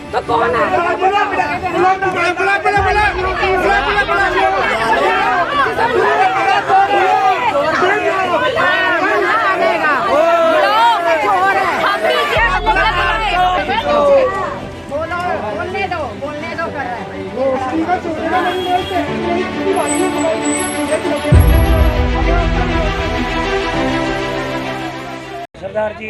तो कौन है? बोलने दो कर रहा सरदार जी,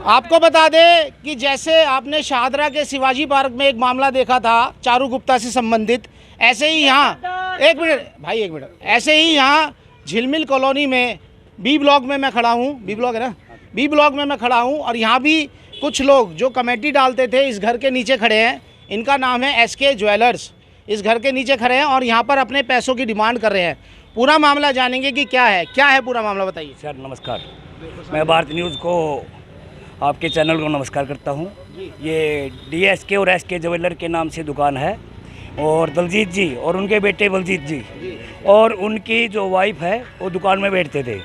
आपको बता दें कि जैसे आपने शाहदरा के शिवाजी पार्क में एक मामला देखा था चारू गुप्ता से संबंधित, ऐसे ही यहाँ एक मिनट ऐसे ही यहाँ झिलमिल कॉलोनी में बी ब्लॉक में मैं खड़ा हूँ, बी ब्लॉक है ना, बी ब्लॉक में मैं खड़ा हूँ और यहाँ भी कुछ लोग जो कमेटी डालते थे इस घर के नीचे खड़े हैं। इनका नाम है एसके ज्वेलर्स। इस घर के नीचे खड़े हैं और यहाँ पर अपने पैसों की डिमांड कर रहे हैं। पूरा मामला जानेंगे कि क्या है पूरा मामला, बताइए सर। नमस्कार, मैं भारत न्यूज़ को, आपके चैनल को नमस्कार करता हूँ। ये DSK और SK ज्वेलर के नाम से दुकान है और दलजीत जी और उनके बेटे बलजीत जी और उनकी जो वाइफ है वो दुकान में बैठते थे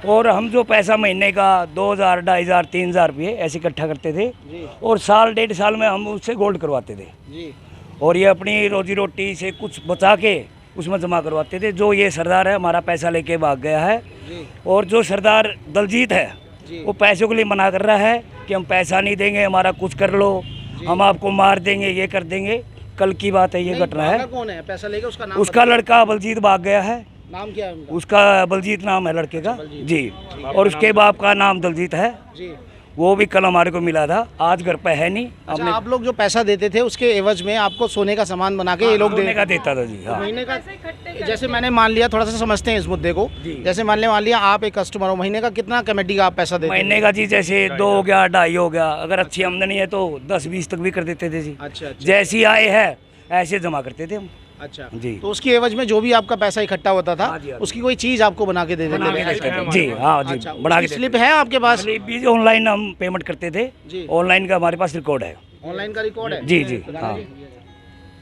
और हम जो पैसा महीने का 2000, 2500, 3000 रुपये ऐसे इकट्ठा करते थे और साल 1.5 साल में हम उससे गोल्ड करवाते थे और ये अपनी रोजी रोटी से कुछ बचा के उसमें जमा करवाते थे। जो ये सरदार है हमारा पैसा लेके भाग गया है और जो सरदार दलजीत है वो पैसों के लिए मना कर रहा है कि हम पैसा नहीं देंगे, हमारा कुछ कर लो, हम आपको मार देंगे, ये कर देंगे। कल की बात है, ये घटना है। कौन है पैसा लेके? उसका नाम, उसका लड़का बलजीत भाग गया है। नाम क्या है उनका? उसका बलजीत नाम है लड़के का जी, और उसके बाप का नाम दलजीत है जी। वो भी कल हमारे को मिला था, आज घर पे है नहीं। अच्छा, आप लोग जो पैसा देते थे उसके एवज में आपको सोने का सामान बना के ये लोग देने का देता था जी। हाँ, महीने का, जैसे मैंने मान लिया, थोड़ा सा समझते हैं इस मुद्दे को। जैसे मान लिया आप एक कस्टमर हो, महीने का कितना कमेटी का आप पैसा देते? महीने का जी जैसे 2 हो गया, 2.5 हो गया। अगर अच्छी आमदनी है तो 10-20 तक भी कर देते थे जी। अच्छा, जैसी आए है ऐसे जमा करते थे हम। अच्छा जी। तो उसकी एवज में जो भी आपका पैसा इकट्ठा होता था उसकी कोई चीज आपको बना के दे देते थे? जी हाँ जी, बना के स्लिप है आपके पास? भी ऑनलाइन हम पेमेंट करते थे, ऑनलाइन का हमारे पास रिकॉर्ड है। ऑनलाइन का रिकॉर्ड है जी जी। हाँ,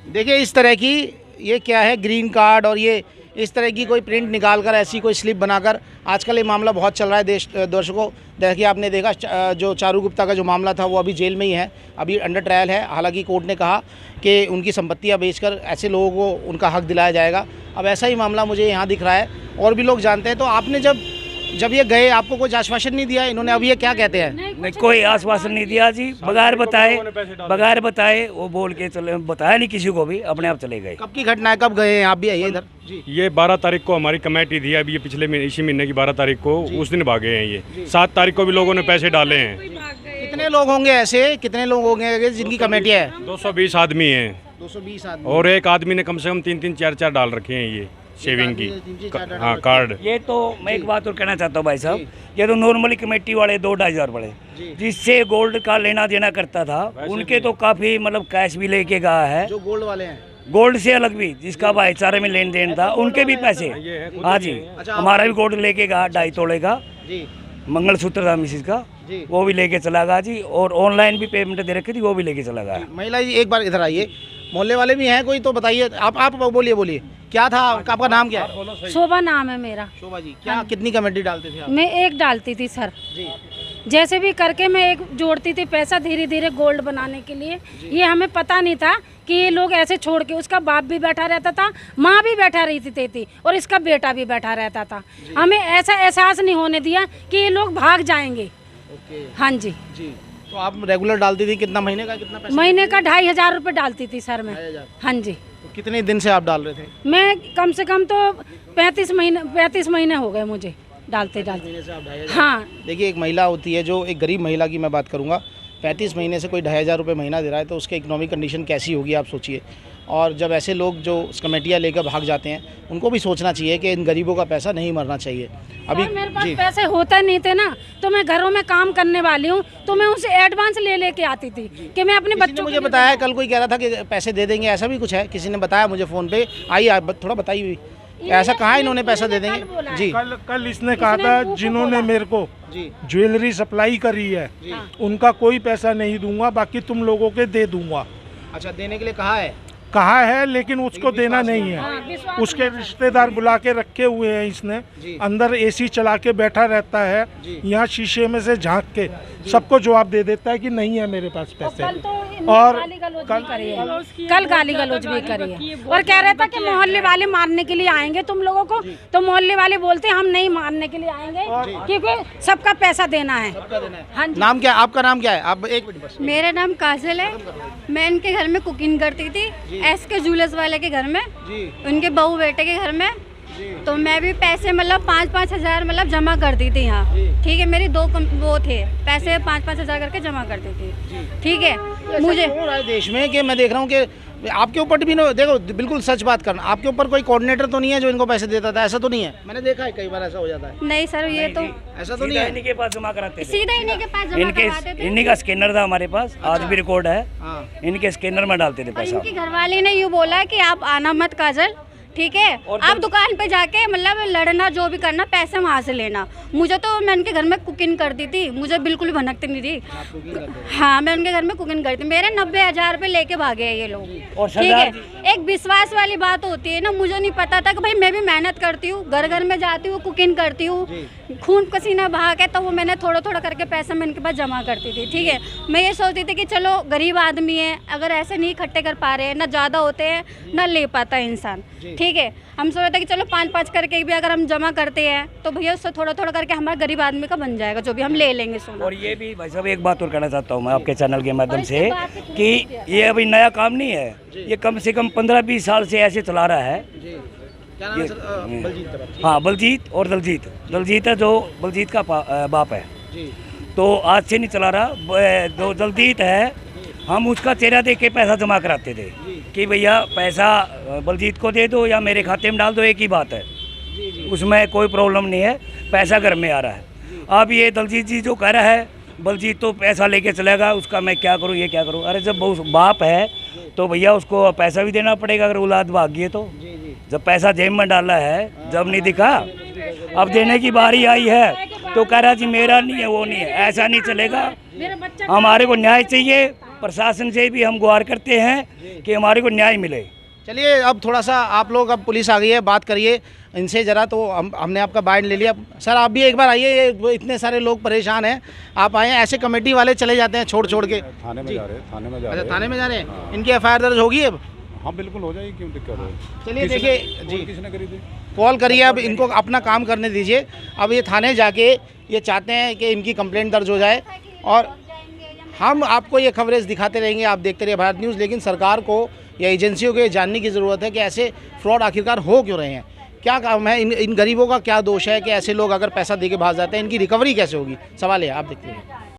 देखिए इस तरह की, ये क्या है, ग्रीन कार्ड और ये इस तरह की कोई प्रिंट निकालकर ऐसी कोई स्लिप बनाकर, आजकल ये मामला बहुत चल रहा है दर्शकों। देखिए आपने देखा जो चारू गुप्ता का जो मामला था वो अभी जेल में ही है, अभी अंडर ट्रायल है। हालांकि कोर्ट ने कहा कि उनकी संपत्तियां बेचकर ऐसे लोगों को उनका हक दिलाया जाएगा। अब ऐसा ही मामला मुझे यहाँ दिख रहा है और भी लोग जानते हैं। तो आपने जब ये गए आपको कुछ आश्वासन नहीं दिया इन्होंने? अब ये क्या कहते हैं? नहीं, कोई आश्वासन नहीं दिया जी, बगैर बताए वो बोल के चले, बताया नहीं किसी को भी, अपने आप चले गए। कब की घटना है, कब गए हैं आप भी? आइए इधर जी। ये 12 तारीख को हमारी कमेटी थी, अभी ये पिछले इसी महीने की 12 तारीख को, उस दिन भागे हैं ये। 7 तारीख को भी लोगों ने पैसे डाले हैं। कितने लोग होंगे ऐसे, कितने लोग होंगे जिनकी कमेटी है? 220 आदमी हैं। 220 आदमी। और एक आदमी ने कम से कम 3-3, 4-4 डाल रखे हैं ये सेविंग की। हाँ, कार्ड। ये तो मैं एक बात और कहना चाहता हूँ भाई साहब, ये तो नॉर्मली कमेटी वाले 2-2.5 वाले जिससे गोल्ड का लेना देना करता था, उनके तो काफी मतलब कैश भी लेके गया है। जो गोल्ड वाले हैं, गोल्ड से अलग भी जिसका भाईचारे में लेन देन था, उनके भी पैसे। हाँ जी, हमारा भी गोल्ड लेके गया 2.5 तोले का, मंगलसूत्र था मिसिस का, वो भी लेके चला गया जी। और ऑनलाइन भी पेमेंट दे रखी थी, वो भी लेके चला गया। महिला जी एक बार इधर आइए, मोहल्ले वाले भी हैं कोई तो बताइए। आप बोलिए क्या था आपका नाम क्या है? शोभा नाम है मेरा। शोभा जी, क्या कितनी कमेटी डालते थे आप? मैं एक डालती थी सर जी। जैसे भी करके मैं एक जोड़ती थी पैसा धीरे धीरे गोल्ड बनाने के लिए। ये हमें पता नहीं था कि ये लोग ऐसे छोड़ के, उसका बाप भी बैठा रहता था, माँ भी बैठा रहती थी और इसका बेटा भी बैठा रहता था। हमें ऐसा एहसास नहीं होने दिया कि ये लोग भाग जाएंगे। हाँ जी जी। तो आप रेगुलर डालती थी? कितना महीने का, कितना पैसा? महीने का 2500 रुपये डालती थी सर मैं। हाँ जी। तो कितने दिन से आप डाल रहे थे? मैं कम से कम तो 35 महीने हो गए मुझे डालते। हाँ। देखिए एक महिला होती है, जो एक गरीब महिला की मैं बात करूँगा, 35 महीने से कोई 2500 रुपये महीना दे रहा है, तो उसके इकोनॉमिक कंडीशन कैसी होगी आप सोचिए। और जब ऐसे लोग जो कमेटियाँ लेकर भाग जाते हैं, उनको भी सोचना चाहिए कि इन गरीबों का पैसा नहीं मरना चाहिए। अभी मेरे पास पैसे होते नहीं थे ना, तो मैं घरों में काम करने वाली हूँ, तो मैं उनसे एडवांस लेके आती थी कि मैं अपने बच्चों को। मुझे बताया कल कोई कह रहा था कि पैसे दे देंगे, ऐसा भी कुछ है? किसी ने बताया मुझे फ़ोन पे। आइए आप थोड़ा बताइए, ऐसा कहाँ इन्होंने पैसा दे देंगे जी? कल इसने कहा था जिन्होंने मेरे को ज्वेलरी सप्लाई करी है उनका कोई पैसा नहीं दूंगा, बाकी तुम लोगों के दे दूंगा। अच्छा, देने के लिए कहा है? कहा है लेकिन उसको देना नहीं है। उसके रिश्तेदार बुला के रखे हुए हैं इसने, अंदर एसी चला के बैठा रहता है, यहाँ शीशे में से झांक के सबको जवाब दे देता है कि नहीं है मेरे पास पैसे। और कल गाली गलौज भी करी है और कह रहा था कि मोहल्ले वाले मारने के लिए आएंगे तुम लोगों को, तो मोहल्ले वाले बोलते हम नहीं मारने के लिए आएंगे क्योंकि सबका पैसा देना है। हाँ जी। नाम क्या, आपका नाम क्या है? आप एक मिनट बस। मेरा नाम काजल है। मैं इनके घर में कुकिंग करती थी, SK ज्वेलर्स वाले के घर में, उनके बहू बेटे के घर में। तो मैं भी पैसे मतलब 5-5 हज़ार मतलब जमा करती थी यहाँ, ठीक है। मेरी दो वो थे पैसे 5-5 हज़ार करके जमा करती थी, ठीक है। मुझे हो रहा है देश में कि मैं देख रहा हूँ कि आपके ऊपर भी देखो, बिल्कुल सच बात करना, आपके ऊपर कोई कोऑर्डिनेटर तो नहीं है जो इनको पैसे देता था? ऐसा तो नहीं है, मैंने देखा है कई बार ऐसा हो जाता है। नहीं सर, ये तो ऐसा तो नहीं है। इन्हीं के पास जमा कराते थे, सीधा इन्हीं के पास जमा करवाते थे। इन्हीं का स्कैनर था हमारे पास, आज भी रिकॉर्ड है। इनके स्कैनर में डालते थे और पैसा। इनकी घरवाली ने यूँ बोला कि आप आना मत काजल, ठीक है। आप दुकान पे जाके मतलब लड़ना जो भी करना, पैसे वहाँ से लेना। मुझे तो, मैं उनके घर में कुकिंग करती थी, मुझे बिल्कुल भी भनकती नहीं थी। हाँ, मैं उनके घर में कुकिंग करती, मेरे 90,000 रुपये लेके भागे हैं ये लोग, ठीक है। एक विश्वास वाली बात होती है ना, मुझे नहीं पता था कि भाई मैं भी मेहनत करती हूँ, घर घर में जाती हूँ, कुकिंग करती हूँ, खून पसीना बहा के, तो वो मैंने थोड़ा थोड़ा करके पैसा मैं इनके पास जमा करती थी, ठीक है। मैं ये सोचती थी कि चलो गरीब आदमी है, अगर ऐसे नहीं इकट्ठे कर पा रहे हैं, ना ज़्यादा होते हैं ना ले पाता है इंसान, ठीक है। हम सोच रहे थे कि चलो 5-5 करके भी अगर हम जमा करते हैं तो भैया उससे थोड़ा थोड़ा करके हमारा गरीब आदमी का बन जाएगा, जो भी हम ले लेंगे सोना। और ये भी भाई साहब एक बात और कहना चाहता हूँ मैं आपके चैनल के माध्यम से कि ये अभी नया काम नहीं है, ये कम से कम 15-20 साल से ऐसे चला रहा है। क्या नाम है सर? बलजीत। हाँ, बलजीत और दलजीत। दलजीत है जो बलजीत का बाप है, तो आज से नहीं चला रहा। जो दलजीत है, हम उसका चेहरा देख के पैसा जमा कराते थे कि भैया पैसा बलजीत को दे दो या मेरे खाते में डाल दो, एक ही बात है, उसमें कोई प्रॉब्लम नहीं है, पैसा घर में आ रहा है। अब ये दलजीत जी जो कह रहा है बलजीत तो पैसा लेके चलेगा, उसका मैं क्या करूँ, ये क्या करूँ। अरे जब बाप है तो भैया उसको पैसा भी देना पड़ेगा, अगर औलाद भाग गई तो। जब पैसा जेब में डाला है, जब नहीं दिखा, अब देने की बारी आई है तो कह रहा जी मेरा नहीं है, वो नहीं है, ऐसा नहीं चलेगा। हमारे को न्याय चाहिए, प्रशासन से भी हम गुहार करते हैं कि हमारे को न्याय मिले। चलिए अब थोड़ा सा आप लोग, अब पुलिस आ गई है, बात करिए इनसे ज़रा। तो हमने आपका बाइट ले लिया। सर आप भी एक बार आइए, ये इतने सारे लोग परेशान हैं, आप आए। ऐसे कमेटी वाले चले जाते हैं छोड़ के। थाने में जा रहे हैं, थाने में जा रहे अच्छा, हैं। थाने में जा रहे हैं। इनकी FIR दर्ज होगी अब? हाँ बिल्कुल हो जाएगी, क्यों दिक्कत है। चलिए देखिए जी, किसने करी थी? कॉल करिए, अब इनको अपना काम करने दीजिए। अब ये थाने जाके ये चाहते हैं कि इनकी कंप्लेंट दर्ज हो जाए और हम आपको ये खबरें दिखाते रहेंगे, आप देखते रहिए भारत न्यूज़। लेकिन सरकार को या एजेंसियों को ये जानने की ज़रूरत है कि ऐसे फ्रॉड आखिरकार हो क्यों रहे हैं, क्या काम है, इन गरीबों का क्या दोष है कि ऐसे लोग अगर पैसा दे के भाग जाते हैं, इनकी रिकवरी कैसे होगी, सवाल है। आप देखते हैं।